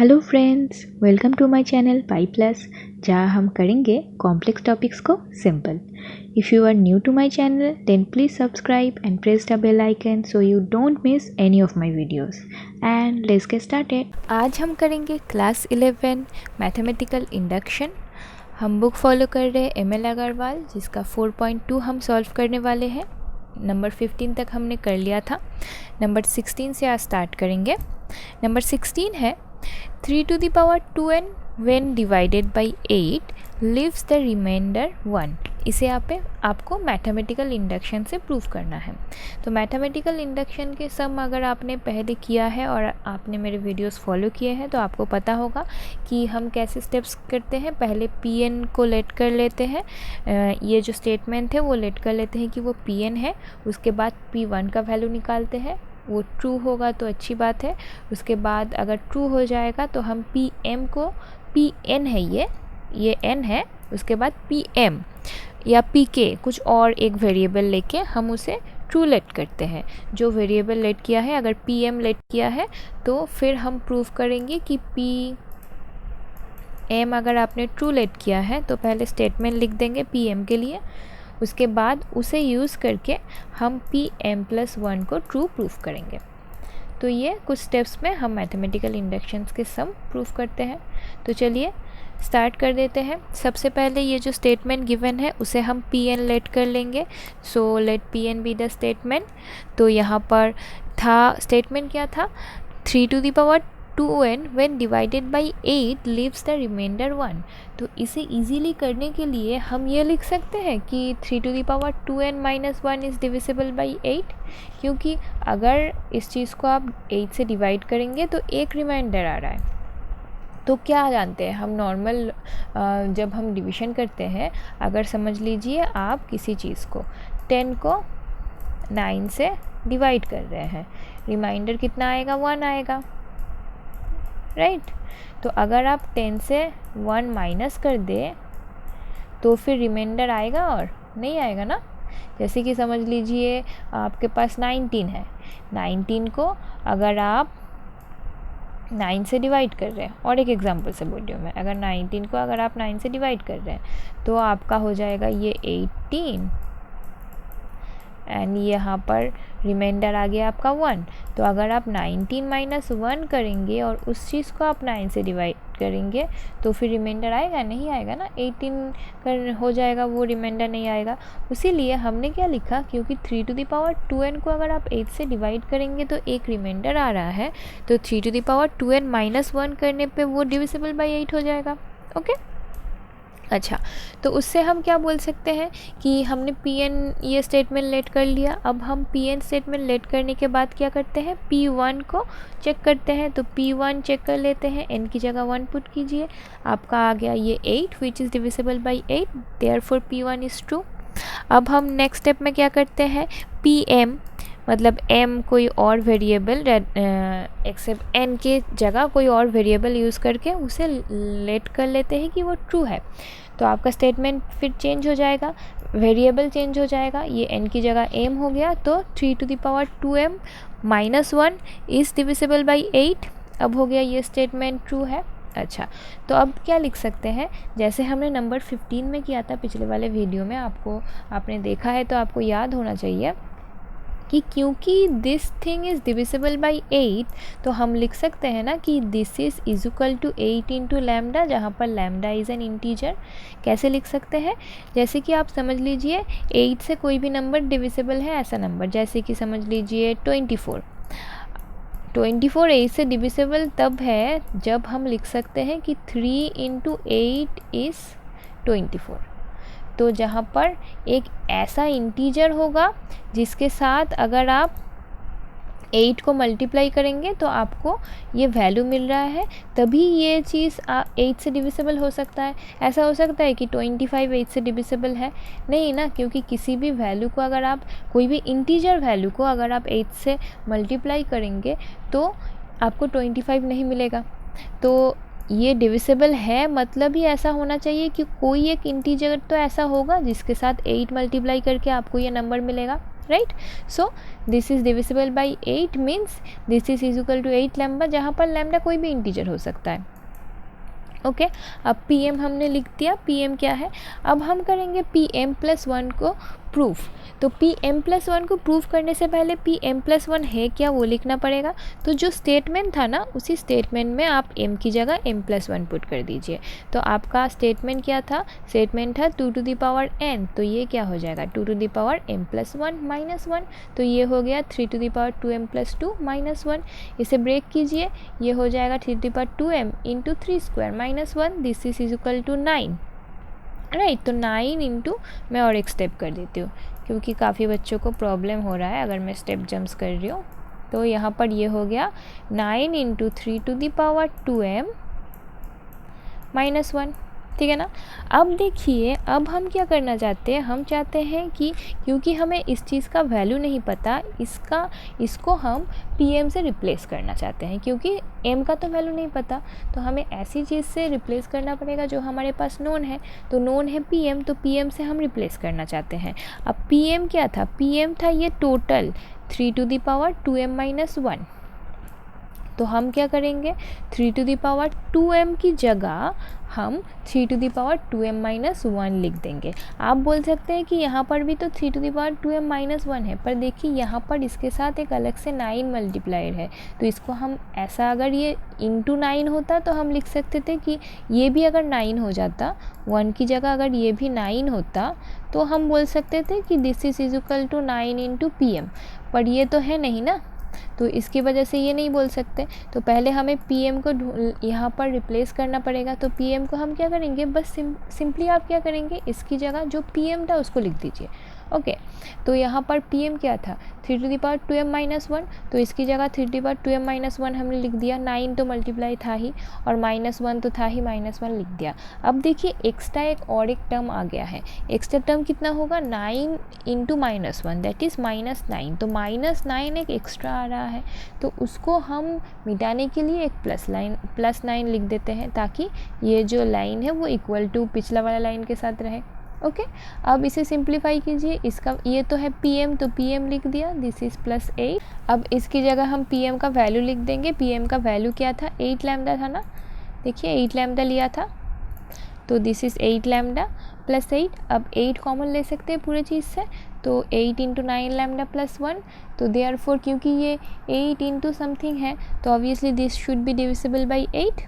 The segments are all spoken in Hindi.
Hello friends, welcome to my channel pi plus, जहाँ हम करेंगे कॉम्प्लेक्स टॉपिक्स को simple. If you are new to my channel then please subscribe and press the bell icon so you don't miss any of my videos. And let's get started. आज हम करेंगे क्लास 11 मैथमेटिकल इंडक्शन। हम बुक फॉलो कर रहे हैं एम.एल. अग्रवाल, जिसका 4.2 हम सॉल्व करने वाले हैं। नंबर 15 तक हमने कर लिया था। नंबर 16 से आज स्टार्ट करेंगे। नंबर 16 है 3 to the power 2n when divided by 8 leaves the remainder 1। इसे आपको मैथमेटिकल इंडक्शन से प्रूव करना है। तो मैथमेटिकल इंडक्शन के सम अगर आपने पहले किया है और आपने मेरे वीडियोस फॉलो किए हैं तो आपको पता होगा कि हम कैसे स्टेप्स करते हैं। पहले pn को लेट कर लेते हैं, ये जो स्टेटमेंट है वो लेट कर लेते हैं कि वो pn है। उसके बाद p1 का वैल्यू निकालते हैं, वो ट्रू होगा तो अच्छी बात है। उसके बाद अगर ट्रू हो जाएगा तो हम pm को, pn है ये n है, उसके बाद pm या pk कुछ और एक वेरिएबल लेके हम उसे ट्रू लेट करते हैं। जो वेरिएबल लेट किया है, अगर pm लेट किया है तो फिर हम प्रूव करेंगे कि pm अगर आपने ट्रू लेट किया है तो पहले स्टेटमेंट लिख देंगे pm के लिए। उसके बाद उसे यूज़ करके हम pm+1 को ट्रू प्रूफ करेंगे। तो ये कुछ स्टेप्स में हम मैथमेटिकल इंडक्शंस के सम प्रूफ करते हैं। तो चलिए स्टार्ट कर देते हैं। सबसे पहले ये जो स्टेटमेंट गिवन है उसे हम pn लेट कर लेंगे। So let pn be the statement. तो यहाँ पर था स्टेटमेंट क्या था, 3 to the power 2n when divided by 8 leaves the remainder 1। तो इसे इजीली करने के लिए हम ये लिख सकते हैं कि 3 to the power 2n minus 1 is divisible by 8, क्योंकि अगर इस चीज़ को आप 8 से डिवाइड करेंगे तो एक रिमाइंडर आ रहा है। तो क्या जानते हैं हम नॉर्मल जब हम डिवीज़न करते हैं, अगर समझ लीजिए आप किसी चीज़ को 10 को 9 से डिवाइड कर रहे हैं, रिमाइंडर कितना आएगा, 1 आएगा, राइट। तो अगर आप 10 से 1 माइनस कर दें तो फिर रिमाइंडर आएगा और नहीं आएगा ना। जैसे कि समझ लीजिए आपके पास 19 है, 19 को अगर आप 9 से डिवाइड कर रहे हैं, और एक एग्जांपल से बोल रही हूँ मैं, अगर 19 को अगर आप 9 से डिवाइड कर रहे हैं तो आपका हो जाएगा ये 18 एंड यहाँ पर रिमाइंडर आ गया आपका 1। तो अगर आप 19 माइनस 1 करेंगे और उस चीज़ को आप 9 से डिवाइड करेंगे तो फिर रिमाइंडर आएगा, नहीं आएगा ना, 18 कर हो जाएगा, वो रिमाइंडर नहीं आएगा। इसीलिए हमने क्या लिखा, क्योंकि 3 to the power 2n को अगर आप 8 से डिवाइड करेंगे तो एक रिमाइंडर आ रहा है, तो 3 to the power 2n minus 1 करने पे वो डिविजिबल बाई 8 हो जाएगा। ओके, अच्छा, तो उससे हम क्या बोल सकते हैं कि हमने pn ये स्टेटमेंट लेट कर लिया। अब हम pn स्टेटमेंट लेट करने के बाद क्या करते हैं, p1 को चेक करते हैं। तो p1 चेक कर लेते हैं, n की जगह 1 पुट कीजिए, आपका आ गया ये 8 which is divisible by 8, therefore p1 is true. अब हम नेक्स्ट स्टेप में क्या करते हैं, pm मतलब m कोई और वेरिएबल एक्सेप्ट n के जगह कोई और वेरिएबल यूज़ करके उसे लेट कर लेते हैं कि वो ट्रू है। तो आपका स्टेटमेंट फिर चेंज हो जाएगा, वेरिएबल चेंज हो जाएगा, ये n की जगह m हो गया, तो 3 to the power 2m minus 1 is divisible by 8। अब हो गया ये स्टेटमेंट ट्रू है। अच्छा, तो अब क्या लिख सकते हैं, जैसे हमने नंबर 15 में किया था पिछले वाले वीडियो में, आपने देखा है तो आपको याद होना चाहिए कि क्योंकि this thing is divisible by 8 तो हम लिख सकते हैं ना कि this is equal to 8 into lambda, जहाँ पर लैम्डा इज़ एन इंटीजर। कैसे लिख सकते हैं, जैसे कि आप समझ लीजिए 8 से कोई भी नंबर डिविजिबल है, ऐसा नंबर जैसे कि समझ लीजिए 24 8 से डिविजिबल तब है जब हम लिख सकते हैं कि 3 इंटू 8 इज़ 24। तो जहाँ पर एक ऐसा इंटीजर होगा जिसके साथ अगर आप 8 को मल्टीप्लाई करेंगे तो आपको ये वैल्यू मिल रहा है, तभी ये चीज़ 8 से डिविजिबल हो सकता है। ऐसा हो सकता है कि 25 8 से डिविजिबल है, नहीं ना, क्योंकि किसी भी वैल्यू को अगर आप, कोई भी इंटीजर वैल्यू को अगर आप 8 से मल्टीप्लाई करेंगे तो आपको 25 नहीं मिलेगा। तो ये डिविजिबल है मतलब ही ऐसा होना चाहिए कि कोई एक इंटीजर तो ऐसा होगा जिसके साथ 8 मल्टीप्लाई करके आपको ये नंबर मिलेगा, right. So this is divisible by 8 means this is equal to 8 lambda, जहाँ पर लैम्डा कोई भी इंटीजर हो सकता है। ओके अब पी हमने लिख दिया। पी क्या है, अब हम करेंगे pm+1 को प्रूफ। तो pm+1 को प्रूफ करने से पहले pm+1 है क्या वो लिखना पड़ेगा। तो जो स्टेटमेंट था ना, उसी स्टेटमेंट में आप m की जगह m+1 पुट कर दीजिए। तो आपका स्टेटमेंट क्या था, स्टेटमेंट था 2 to the power n, तो ये क्या हो जाएगा 2 to the power m+1 -1, तो ये हो गया 3 to the power 2m+2 -1। इसे ब्रेक कीजिए, ये हो जाएगा 3 to the power 2m into 3 square -1, this is equal to 9, right. तो 9 इंटू, मैं और एक स्टेप कर देती हूँ क्योंकि काफ़ी बच्चों को प्रॉब्लम हो रहा है अगर मैं स्टेप जम्प्स कर रही हूँ। तो यहाँ पर ये हो गया 9 into 3 to the power 2m -1, ठीक है ना। अब देखिए, अब हम क्या करना चाहते हैं, हम चाहते हैं कि क्योंकि हमें इस चीज़ का वैल्यू नहीं पता, इसको हम pm से रिप्लेस करना चाहते हैं, क्योंकि m का तो वैल्यू नहीं पता, तो हमें ऐसी चीज़ से रिप्लेस करना पड़ेगा जो हमारे पास नोन है। तो नोन है pm, तो pm से हम रिप्लेस करना चाहते हैं। अब pm क्या था, pm था ये total 3 to the power 2m -1। तो हम क्या करेंगे, 3 to the power 2m की जगह हम 3 to the power 2m -1 लिख देंगे। आप बोल सकते हैं कि यहाँ पर भी तो 3 to the power 2m -1 है, पर देखिए यहाँ पर इसके साथ एक अलग से 9 मल्टीप्लायर है, तो इसको हम ऐसा, अगर ये इंटू 9 होता तो हम लिख सकते थे कि ये भी अगर 9 हो जाता, 1 की जगह अगर ये भी 9 होता तो हम बोल सकते थे कि this is equal to 9 into pm, पर ये तो है नहीं ना, तो इसकी वजह से ये नहीं बोल सकते। तो पहले हमें pm को यहाँ पर रिप्लेस करना पड़ेगा। तो pm को हम क्या करेंगे, बस सिंपली आप क्या करेंगे, इसकी जगह जो pm था उसको लिख दीजिए। ओके तो यहाँ पर pm क्या था 3 to the power 2m -1, तो इसकी जगह 3 to the power 2m -1 हमने लिख दिया। 9 तो मल्टीप्लाई था ही और -1 तो था ही, -1 लिख दिया। अब देखिए एक्स्ट्रा एक और एक टर्म आ गया है। एक्स्ट्रा टर्म कितना होगा, 9 इंटू -1 दैट इज़ -9। तो -9 एक एक्स्ट्रा आ रहा है, तो उसको हम मिटाने के लिए एक +9 लिख देते हैं, ताकि ये जो लाइन है वो इक्वल टू पिछला वाला लाइन के साथ रहे। ओके अब इसे सिंप्लीफाई कीजिए, इसका ये तो है pm, तो pm लिख दिया, दिस इज़ +8। अब इसकी जगह हम pm का वैल्यू लिख देंगे। pm का वैल्यू क्या था, 8 लैम्डा था ना, देखिए 8 लैम्डा लिया था, तो दिस इज़ 8 लैम्डा +8। अब 8 कॉमन ले सकते हैं पूरे चीज़ से, तो 8 इंटू 9 लैम्डा +1, तो देयरफॉर क्योंकि ये 8 इंटू समथिंग है तो obviously this should be divisible by 8।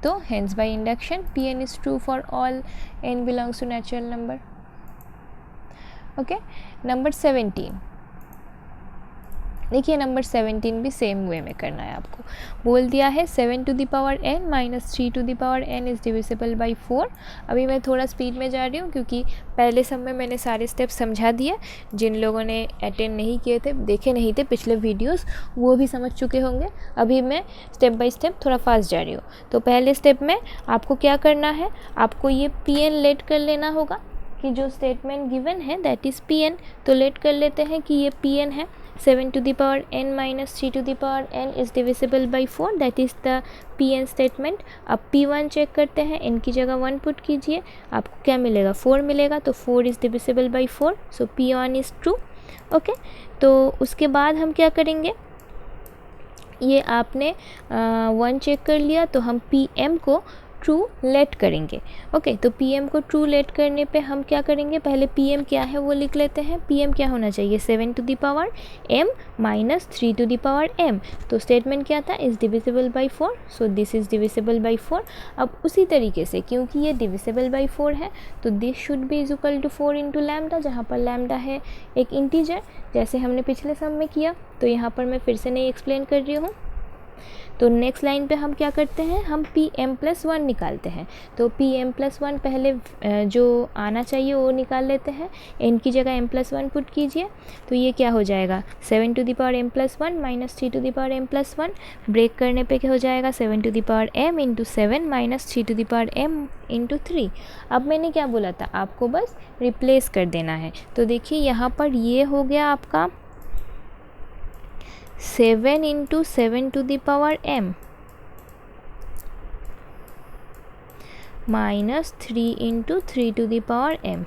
तो hence by induction Pn is true for all n belongs to natural number. Okay, number 17। देखिए नंबर 17 भी सेम वे में करना है आपको। बोल दिया है 7 to the power n -3 to the power n is divisible by 4। अभी मैं थोड़ा स्पीड में जा रही हूँ क्योंकि पहले सब में मैंने सारे स्टेप समझा दिए। जिन लोगों ने अटेंड नहीं किए थे, देखे नहीं थे पिछले वीडियोस, वो भी समझ चुके होंगे। अभी मैं स्टेप बाय स्टेप थोड़ा फास्ट जा रही हूँ। तो पहले स्टेप में आपको क्या करना है, आपको ये Pn लेट कर लेना होगा कि जो स्टेटमेंट गिवन है दैट इज़ Pn। तो लेट कर लेते हैं कि ये Pn है। 7 to the power n -3 to the power n is divisible by 4, that is the Pn statement। अब P1 चेक करते हैं, n की जगह 1 पुट कीजिए, आपको क्या मिलेगा 4 मिलेगा, तो 4 is divisible by 4, so P1 is true। Okay तो उसके बाद हम क्या करेंगे, ये आपने 1 चेक कर लिया, तो हम Pm को ट्रू लेट करेंगे। ओके तो Pm को ट्रू लेट करने पे हम क्या करेंगे, पहले Pm क्या है वो लिख लेते हैं। Pm क्या होना चाहिए, 7 to the power m -3 to the power m। तो स्टेटमेंट क्या था, is divisible by 4, so this is divisible by 4। अब उसी तरीके से क्योंकि ये डिविजिबल बाई 4 है, तो this should be is equal to 4 into lambda, जहाँ पर लैम्डा है एक इंटीजर, जैसे हमने पिछले सम में किया। तो यहाँ पर मैं फिर से नहीं एक्सप्लेन कर रही हूँ। तो नेक्स्ट लाइन पे हम क्या करते हैं, हम Pm+1 निकालते हैं। तो Pm+1 पहले जो आना चाहिए वो निकाल लेते हैं। n की जगह m+1 पुट कीजिए, तो ये क्या हो जाएगा 7 to the power m+1 -3 to the power m+1। Break करने पे क्या हो जाएगा 7 to the power m into 7 -3 to the power m into 3। अब मैंने क्या बोला था, आपको बस रिप्लेस कर देना है। तो देखिए यहाँ पर ये हो गया आपका 7 into 7 to the power m minus 3 into 3 to the power m।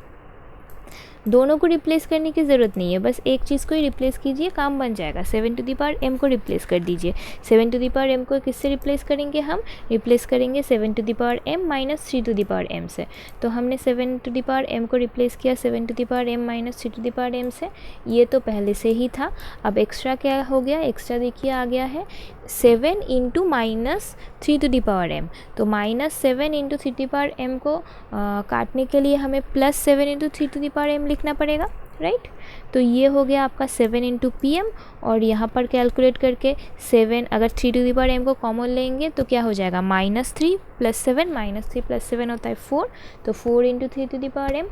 दोनों को रिप्लेस करने की ज़रूरत नहीं है, बस एक चीज़ को ही रिप्लेस कीजिए, काम बन जाएगा। 7 टू द पावर m को रिप्लेस कर दीजिए। 7 टू द पावर m को किससे रिप्लेस करेंगे? हम रिप्लेस करेंगे 7 to the power m minus 3 to the power m से। तो हमने 7 टू द पावर m को रिप्लेस किया 7 to the power m minus 3 to the power m से। ये तो पहले से ही था। अब एक्स्ट्रा क्या हो गया? एक्स्ट्रा देखिए आ गया है 7 into minus 3 to the power m। तो minus 7 into 3 to the power m को काटने के लिए हमें plus 7 into 3 to the power m लिखना पड़ेगा, राइट। तो ये हो गया आपका 7 इंटू पी एम, और यहाँ पर कैलकुलेट करके 7, अगर 3 टू द पावर m को कॉमन लेंगे तो क्या हो जाएगा? माइनस 3 प्लस 7, माइनस 3 प्लस 7 होता है 4, तो 4 into 3 to the power m।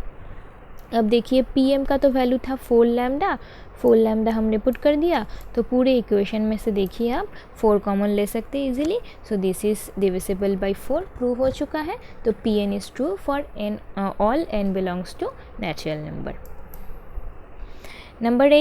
अब देखिए पी एम का तो वैल्यू था 4 लैम्डा, 4 लैम्डा हमने पुट कर दिया, तो पूरे इक्वेशन में से देखिए आप 4 कॉमन ले सकते हैं easily. So this is divisible by 4, prove हो चुका है। तो P N is true for N, all N belongs to natural number. Number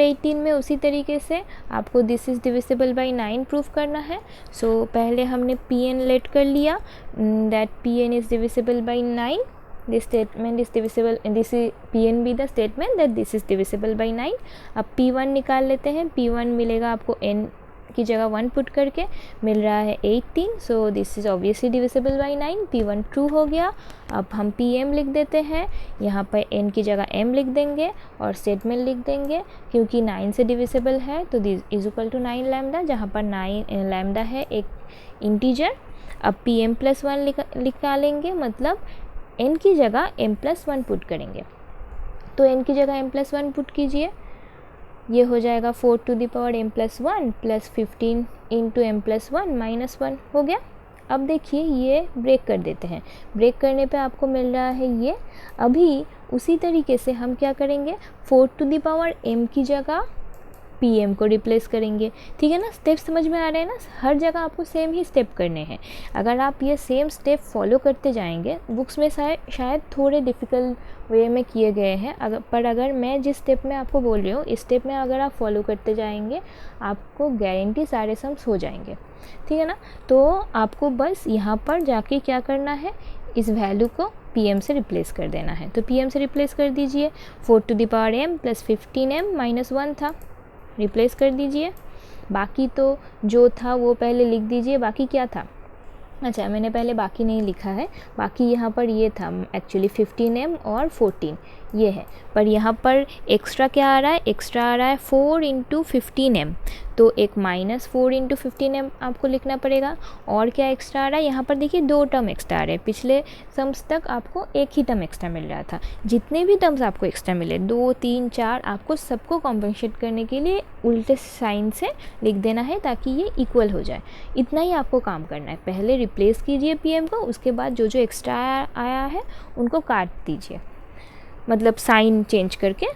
18 में उसी तरीके से आपको this is divisible by 9 proof करना है। सो पहले हमने पी एन लेट कर लिया, that p N is divisible by 9। This statement is divisible, and this is Pn be the statement that this is divisible by 9। अब P1 निकाल लेते हैं। P1 मिलेगा आपको n की जगह 1 पुट करके, मिल रहा है 18। सो this is obviously divisible by 9। P1 true हो गया। अब हम Pm लिख देते हैं, यहाँ पर n की जगह m लिख देंगे और स्टेटमेंट लिख देंगे। क्योंकि 9 से डिविजिबल है तो this is equal to 9 lambda, जहाँ पर 9 लैम्डा है एक इंटीजर। अब Pm प्लस 1 निकालेंगे, मतलब n की जगह m प्लस 1 पुट करेंगे। तो n की जगह m प्लस 1 पुट कीजिए, ये हो जाएगा 4 to the power m plus 1 plus 15 into m plus 1 minus 1 हो गया। अब देखिए ये ब्रेक कर देते हैं, ब्रेक करने पे आपको मिल रहा है ये। अभी उसी तरीके से हम क्या करेंगे, 4 टू द पावर m की जगह पी को रिप्लेस करेंगे। ठीक है ना, स्टेप समझ में आ रहे हैं ना। हर जगह आपको सेम ही स्टेप करने हैं। अगर आप ये सेम स्टेप फॉलो करते जाएंगे, बुक्स में शायद थोड़े डिफ़िकल्ट वे में किए गए हैं, अगर मैं जिस स्टेप में आपको बोल रही हूँ, इस स्टेप में अगर आप फॉलो करते जाएंगे आपको गारंटी सारे सम्स हो जाएंगे। ठीक है ना। तो आपको बस यहाँ पर जाके क्या करना है, इस वैल्यू को पी से रिप्लेस कर देना है। तो पी से रिप्लेस कर दीजिए। 4 to the power m plus 15m minus 1 था, रिप्लेस कर दीजिए। बाकी तो जो था वो पहले लिख दीजिए। बाकी क्या था, अच्छा मैंने पहले बाकी नहीं लिखा है, बाकी यहाँ पर ये था एक्चुअली 15m और 14 ये है, पर यहाँ पर एक्स्ट्रा क्या आ रहा है, एक्स्ट्रा आ रहा है 4 इंटू 15m, तो एक माइनस 4 इंटू 15m आपको लिखना पड़ेगा। और क्या एक्स्ट्रा आ रहा है, यहाँ पर देखिए 2 टर्म एक्स्ट्रा आ रहे हैं। पिछले सम्स तक आपको एक ही टर्म एक्स्ट्रा मिल रहा था, जितने भी टर्म्स आपको एक्स्ट्रा मिले 2, 3, 4, आपको सबको कॉम्पेंसेट करने के लिए उल्टे साइन से लिख देना है ताकि ये इक्वल हो जाए। इतना ही आपको काम करना है। पहले रिप्लेस कीजिए पीएम को, उसके बाद जो जो एक्स्ट्रा आया है उनको काट दीजिए, मतलब साइन चेंज करके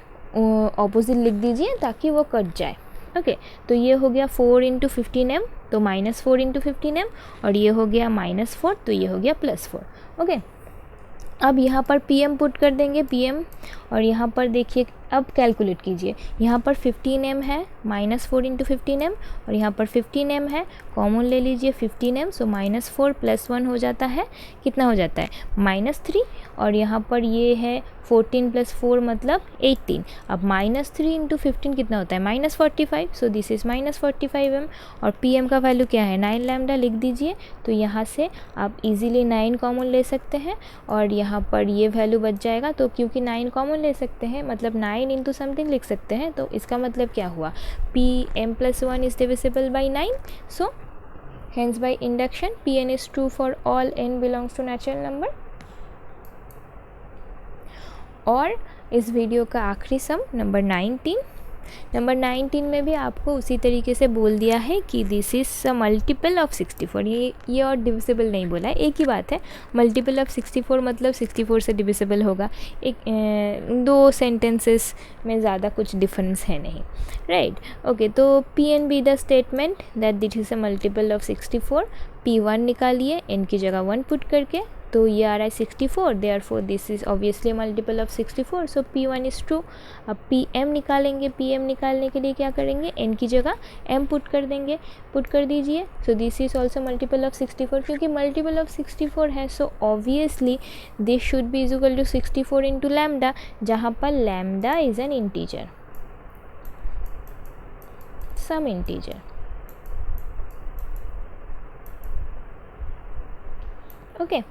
ऑपोजिट लिख दीजिए ताकि वो कट जाए। ओके, तो ये हो गया 4 इंटू 15m, तो माइनस 4 इंटू 15m, और ये हो गया माइनस 4, तो ये हो गया प्लस 4। ओके, अब यहाँ पर pm पुट कर देंगे pm, और यहाँ पर देखिए अब कैलकुलेट कीजिए। यहाँ पर 15m है, माइनस 4 इंटू 15m, और यहाँ पर 15m है, कॉमन ले लीजिए 15m, सो माइनस 4 प्लस 1 हो जाता है, कितना हो जाता है माइनस 3, और यहाँ पर ये है 14 प्लस 4 मतलब 18। अब माइनस 3 इंटू 15 कितना होता है minus 45, so this is minus 45m, और pm का वैल्यू क्या है 9 लैम्डा लिख दीजिए। तो यहाँ से आप इजीली 9 कॉमन ले सकते हैं, और यहाँ पर ये वैल्यू बच जाएगा। तो क्योंकि 9 कॉमन ले सकते हैं मतलब 9 इंटू समथिंग लिख सकते हैं, तो इसका मतलब क्या हुआ, pm plus 1 is divisible by 9, so hence by induction pn is true for all n belongs to natural number। और इस वीडियो का आखिरी सम नंबर 19 में भी आपको उसी तरीके से बोल दिया है कि this is a multiple of 64। ये और डिविजिबल नहीं बोला है, एक ही बात है। मल्टीपल ऑफ 64 मतलब 64 से डिविजिबल होगा। एक 2 सेंटेंसेस में ज़्यादा कुछ डिफरेंस है नहीं, राइट। ओके, तो Pn be the statement that this is a multiple of 64। P1 निकालिए n की जगह 1 पुट करके, तो ये आ रहा है 64, therefore this is obviously multiple of 64, so P1 is true. अब PM निकालेंगे, PM निकालने के लिए क्या करेंगे, n की जगह m पुट कर देंगे, पुट कर दीजिए। So this is also multiple of 64, क्योंकि मल्टीपल ऑफ 64 है, so obviously this should be is equal to 64 into lambda, जहाँ पर lambda is an integer, some integer. Okay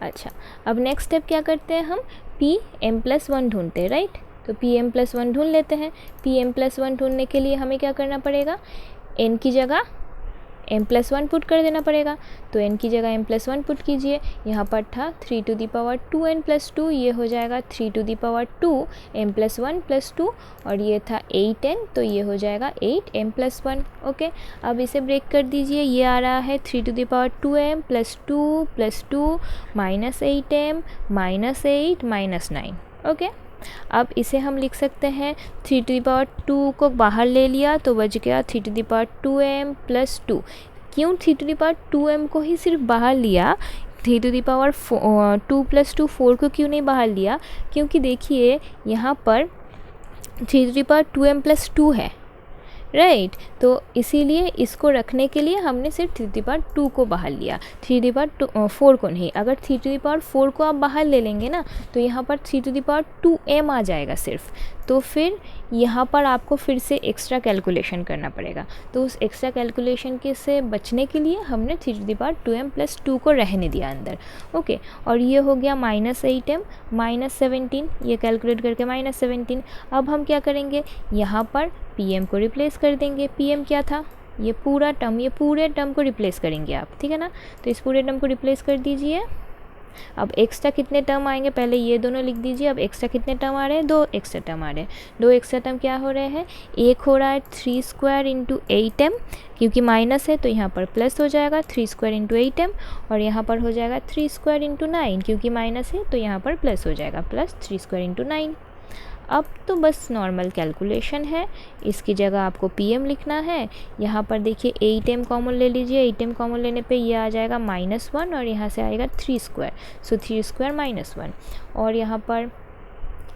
अच्छा, अब नेक्स्ट स्टेप क्या करते हैं, हम Pm+1 ढूंढते हैं, राइट। तो Pm+1 ढूंढ लेते हैं। Pm+1 ढूंढने के लिए हमें क्या करना पड़ेगा, n की जगह m+1 पुट कर देना पड़ेगा। तो n की जगह m+1 पुट कीजिए। यहाँ पर था 3 to the power 2n+2, ये हो जाएगा 3 to the power 2 m+1+2, और ये था 8n, तो ये हो जाएगा 8m+1। ओके, अब इसे ब्रेक कर दीजिए। ये आ रहा है 3 to the power 2m+2 +2 -8m -8 -9। Okay, अब इसे हम लिख सकते हैं 3 to the power 2 को बाहर ले लिया तो बच गया 3 to the power 2m +2। क्यों 3 to the power 2m को ही सिर्फ बाहर लिया, 3 to the power 2 + 2 4 को क्यों नहीं बाहर लिया, क्योंकि देखिए यहाँ पर 3 to the power 2m +2 है, राइट। तो इसीलिए इसको रखने के लिए हमने सिर्फ 3 to the power 2 को बाहर लिया, 3 to the power 4 को नहीं। अगर 3 to the power 4 को आप बाहर ले लेंगे ना, तो यहाँ पर 3 to the power 2m आ जाएगा सिर्फ। तो फिर यहाँ पर आपको फिर से एक्स्ट्रा कैलकुलेशन करना पड़ेगा। तो उस एक्स्ट्रा कैलकुलेशन के से बचने के लिए हमने 3 to the power 2m +2 को रहने दिया अंदर। ओके, और ये हो गया -8m -17, ये कैलकुलेट करके -17। अब हम क्या करेंगे, यहाँ पर Pm को रिप्लेस कर देंगे। Pm क्या था, ये पूरा टर्म, ये पूरे टर्म को रिप्लेस करेंगे आप, ठीक है ना। तो इस पूरे टर्म को रिप्लेस कर दीजिए। अब एक्स्ट्रा कितने टर्म आएंगे, पहले ये दोनों लिख दीजिए। अब एक्स्ट्रा कितने टर्म आ रहे हैं, 2 एक्स्ट्रा टर्म आ रहे हैं। 2 एक्स्ट्रा टर्म क्या हो रहे हैं, एक हो रहा है 3² × 8m, क्योंकि माइनस है तो यहाँ पर प्लस हो जाएगा 3² × 8m, और यहाँ पर हो जाएगा 3² × 9, क्योंकि माइनस है तो यहाँ पर प्लस हो जाएगा, प्लस 3² × 9। अब तो बस नॉर्मल कैलकुलेशन है, इसकी जगह आपको Pm लिखना है। यहाँ पर देखिए 8m कॉमन ले लीजिए, 8m कॉमन लेने पे ये आ जाएगा -1, और यहाँ से आएगा 3², सो 3² -1, और यहाँ पर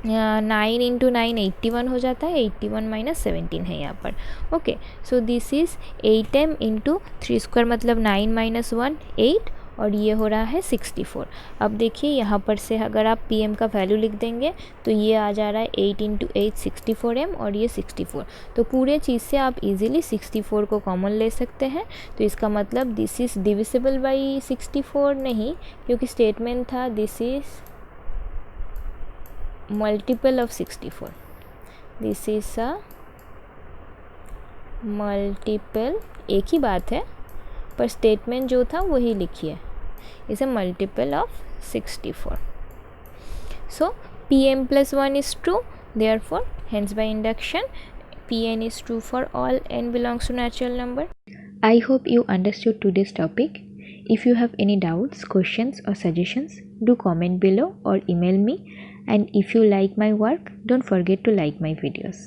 9 × 9 81 हो जाता है, 81 - 17 है यहाँ पर। Okay, so this is 8m × 3² मतलब 9 - 1 8, और ये हो रहा है 64। अब देखिए यहाँ पर से अगर आप Pm का वैल्यू लिख देंगे तो ये आ जा रहा है 8 × 8 64m, और ये 64। तो पूरे चीज़ से आप इजीली 64 को कॉमन ले सकते हैं। तो इसका मतलब दिस इज़ डिविजिबल बाई 64 नहीं, क्योंकि स्टेटमेंट था this is multiple of 64, this is a multiple, एक ही बात है पर स्टेटमेंट जो था वही लिखिए, is a multiple of 64। So Pm+1 is true, therefore hence by induction Pn is true for all n belongs to natural number. I hope you understood today's topic. If you have any doubts, questions or suggestions, do comment below or email me. And if you like my work, don't forget to like my videos.